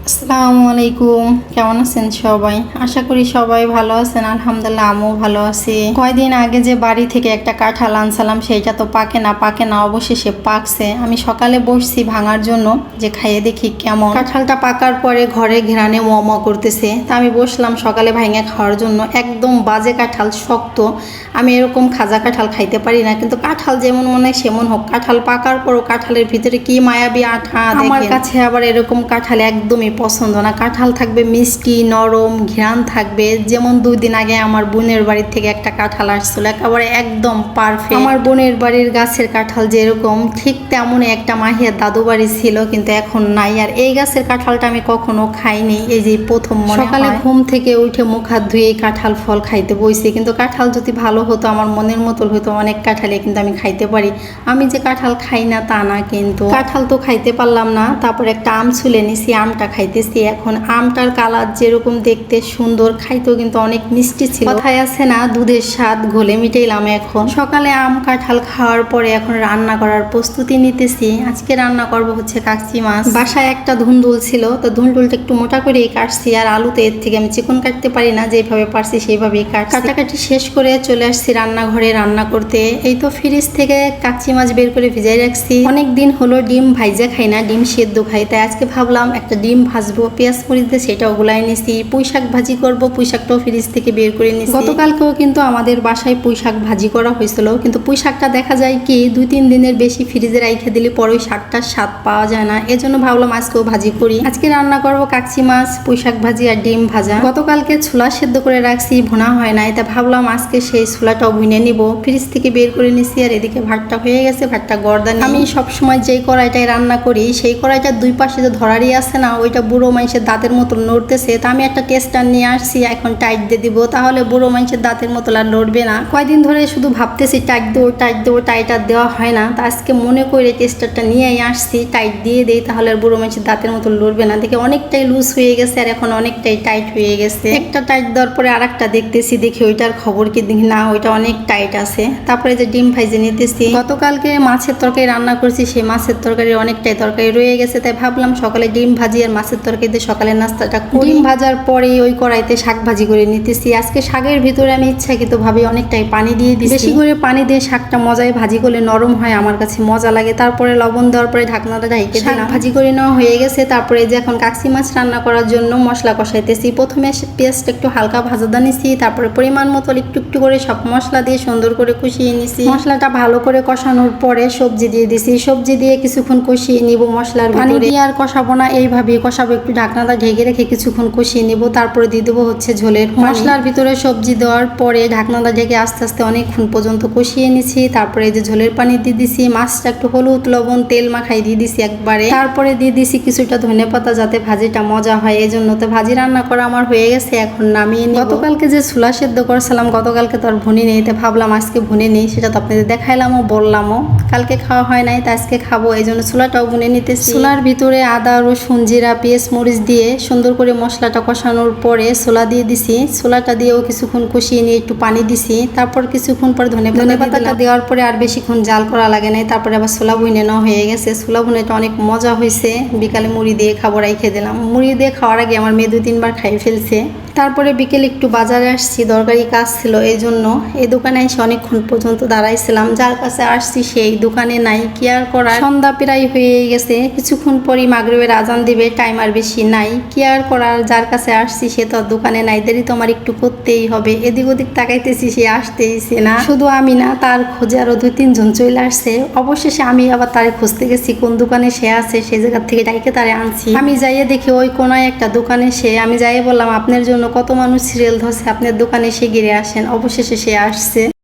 আসসালামু আলাইকুম। কেমন আছেন সবাই? আশা করি সবাই ভালো আছেন। আলহামদুলিল্লাহ আমিও ভালো আছি। কয়দিন আগে যে বাড়ি থেকে একটা কাঁঠাল আনছিলাম সেইটা তো পাকে না অবশেষে পাকছে। আমি সকালে বসছি ভাঙার জন্য যে খাইয়ে দেখি কেমন। কাঁঠালটা পাকার পরে ঘরে ঘেরানে ম করতেছে। তা আমি বসলাম সকালে ভাঙে খাওয়ার জন্য। একদম বাজে কাঁঠাল, শক্ত। আমি এরকম খাজা কাঁঠাল খাইতে পারি না, কিন্তু কাঁঠাল যেমন মনে হয় সেমন হোক, কাঁঠাল পাকার পরও কাঁঠালের ভিতরে কি মায়াবী আঠা। আমার কাছে আবার এরকম কাঁঠাল একদমই পছন্দ না। কাঁঠাল থাকবে মিষ্টি নরম, ঘ্রাণ থাকবে। যেমন 2 দিন আগে আমার বোনের বাড়ির থেকে একটা কাঁঠাল আসছিল, একেবারে একদম পারফেক্ট। আমার বোনের বাড়ির গাছের কাঁঠাল যেরকম ঠিক তেমনই একটা মাহিয়ার দাদু বাড়ি ছিল, কিন্তু এখন নাই। আর এই গাছের কাঁঠালটা আমি কখনো খাইনি, এই যে প্রথম। সকালে ঘুম থেকে উঠে মুখ হাত ধুয়ে কাঁঠাল ফল খাইতে বইছি, কিন্তু কাঁঠাল যদি ভালো হতো, আমার মনের মতো হতো, অনেক কাঁঠালে কিন্তু আমি খাইতে পারি। আমি যে কাঁঠাল খাই না তা না, কিন্তু কাঁঠাল তো খাইতে পারলাম না। তারপর একটা আম ছুলে নিছি, আমটা খাইতেছি। এখন আমটার কালার যেরকম দেখতে সুন্দর, খাইতেও কিন্তু অনেক মিষ্টি ছিল। কথায় আছে না, দুধের স্বাদ ঘোলে মিটাইলাম। এখন সকালে আম কাঁঠাল খাওয়ার পরে এখন রান্না করার প্রস্তুতি নিতেছি। আজকে রান্না করব হচ্ছে কাচ্চি মাছ। বাসায় একটা ধুন্দুল ছিল, তো ধুন্দুলটা একটু মোটা করেই কাটছি। আর আলুতে এর থেকে আমি চিকন কাটতে পারি না, যেভাবে পারছি সেইভাবেই কাটাকাটি শেষ করে চলে আসছি রান্নাঘরে রান্না করতে। এই তো ফ্রিজ থেকে কাচ্চি মাছ বের করে ভিজাই রাখছি। অনেক দিন হলো ডিম ভাইজা খাই না, ডিম সেদ্ধ খাই। তাই আজকে ভাবলাম একটা ডিম ভাজবো, পেঁয়াজ মরিচ দিয়ে সেটাও গুলাই নিছি। পুঁই শাক ভাজি করবো, পুঁই শাকটাও ফ্রিজ থেকে বের করে নিছি। গতকালকেও কিন্তু আমাদের বাসায় পুঁই শাক ভাজি করা হয়েছিল, কিন্তু পুঁই শাকটা দেখা যায় কি 2-3 দিনের বেশি ফ্রিজে রাইখে দিলে পরে ওই শাকটার স্বাদ পাওয়া যায় না। এজন্য ভাবলাম আজকেও ভাজি করি। আজকে রান্না করবো কাচ্চি মাছ, পুঁই শাক ভাজি আর ডিম ভাজা। গতকালকে ছোলা সেদ্ধ করে রাখছি, ভুনা হয় নাই, তা ভাবলাম আজকে সেই ছোলাটাও ভুনে নিব। ফ্রিজ থেকে বের করে নিছি। আর এদিকে ভাতটা হয়ে গেছে, ভাতটা গর্দানি। আমি সবসময় যেই কড়াইটায় রান্না করি সেই কড়াইটার 2 পাশে যে ধরারই আছে না, ওইটা বুড়ো মানুষের দাঁতের মতো নড়তেছে। তা আমি একটা টেস্টার নিয়ে আসছি, এখন টাইট দিয়ে দিব, তাহলে বুড়ো মানুষের দাঁতের মতো আর নড়বে না। কয়দিন ধরে শুধু ভাবতেছি টাইট দেবো, টাইট আর দেওয়া হয় না। তা আজকে মনে করে টেস্টারটা নিয়েই আসছি, টাইট দিয়ে দেই, তাহলে আর বুড়ো মানুষের দাঁতের মতো লড়বে না। দেখে অনেকটাই লুজ হয়ে গেছে, আর এখন অনেকটাই টাইট হয়ে গেছে। একটা টাইট দেওয়ার পরে আর একটা দেখতেছি, দেখি ওইটার খবর কি, দেখি না ওইটা অনেক টাইট আছে। তারপরে যে ডিম ভাইজে নিতেছি। গতকালকে মাছের তরকারি রান্না করছি, সেই মাছের তরকারি অনেকটাই তরকারি রয়ে গেছে। তাই ভাবলাম সকালে ডিম ভাজি আর মাছের তরকারি দিয়ে সকালের নাস্তাটা করি। ডিম ভাজার পরে ওই কড়াইতে শাক ভাজি করে নিতেছি। আজকে শাকের ভিতরে আমি ইচ্ছাকৃতভাবে অনেকটাই পানি দিয়ে দিই, বেশি করে পানি দিয়ে শাকটা মজায় ভাজি করলে নরম হয়, আমার কাছে মজা লাগে। তারপরে লবণ দেওয়ার পরে ঢাকনাটা ঢেকে দিলাম। ভাজি করে নেওয়া হয়ে গেছে। তারপরে যে এখন কাচ্চি মাছ রান্না করার জন্য মশলা কষাইতেছি। প্রথমে পেঁয়াজটা একটু হালকা ভাজা নিছি, তারপরে পরিমাণ মতো একটু একটু করে সব মশলা দিয়ে সুন্দর করে কষিয়ে নিছি। মশলাটা ভালো করে কষানোর পরে সবজি দিয়ে দিছি। সবজি দিয়ে কিছুক্ষণ কষিয়ে নিব। মশলার পানি দিয়ে আর কষাবো না, এইভাবেই কষাবো। একটু ঢাকনাটা ঢেকে রেখে কিছুক্ষণ কষিয়ে নিব। তারপরে দিয়ে দেবো হচ্ছে ঝোলের মশলার ভিতরে সবজি দেওয়ার পরে ঢাকনাটা ঢেকে আস্তে আস্তে অনেকক্ষণ পর্যন্ত কষিয়ে নিছি। তারপরে এই যে ঝোলের পানি দিয়ে দিছি। মাছটা একটু হলুদ লবণ তেল মাখাই দিয়ে দিছি একবারে। তারপরে দিয়ে দিছি কিছুটা ধনেপাতা, যাতে ভাজিটা মজা হয়, এই জন্য। তো ভাজি রান্না করা আমার হয়ে গেছে, এখন নামিয়ে নিব। গতকালকে যে ছোলা সেদ্ধ করছিলাম, গতকালকে তো আর ভুনি নেই, তো ভাবলাম আজকে ভুনে নেই, সেটা তো আপনাদের দেখাইলামও বললামও। কালকে খাওয়া হয় নাই, তা আজকে খাবো, এই জন্য ছোলাটাও ভুনে নিতেছি। ছোলার ভিতরে আদা রসুন জিরা পেঁয়াজ মরিচ দিয়ে সুন্দর করে মশলাটা কষানোর পরে ছোলা দিয়ে দিছি। ছোলাটা দিয়েও কিছুক্ষণ কষিয়ে নিয়ে একটু পানি দিছি। তারপর কিছুক্ষণ পর ধনেপাতাটা দেওয়ার পরে আর বেশিক্ষণ জাল করা লাগে নাই। তারপরে আবার ছোলা ভুনে নেওয়া হয়ে গেছে। ছোলা ভুনেটা অনেক মজা হয়েছে। বিকালে মুড়ি দিয়ে খাবার রেখে দিলাম। মুড়ি দিয়ে খাওয়ার আগে আমার মেয়ে 2-3 বার খাই ফেলছে। তারপরে বিকেলে একটু বাজারে আসছি, দরকারি কাজ ছিল, এই জন্য এই দোকানে এসে অনেকক্ষণ পর্যন্ত দাঁড়াইছিলাম। যার কাছে আসছি সেই দোকানে নাই, কি আর করার। সন্ধ্যা প্রায় হয়ে গেছে, কিছুক্ষণ পরই মাগরিবের আজান দিবে, টাইম আর বেশি নাই, কি আর করার। যার কাছে আসছি সে তো দোকানে নাই, দেরি তো আমার একটু করতেই হবে। এদিক ওদিক তাকাইতেছি, সে আসতেইছে না। শুধু আমি না, তার খোঁজে আরো 2-3 জন চলে আসছে। অবশেষে আমি আবার তারে খুঁজতে গেছি, কোন দোকানে সে আছে, সেই জায়গা থেকে ডাইকে তারে আনছি। আমি যাইয়ে দেখি ওই কোনায় একটা দোকানে সে। আমি যাইয়ে বললাম, আপনার জন্য কত মানুষ সিরিয়াল ধরছে, আপনার দোকানে সে গিরে আসেন। অবশেষে সে আসছে।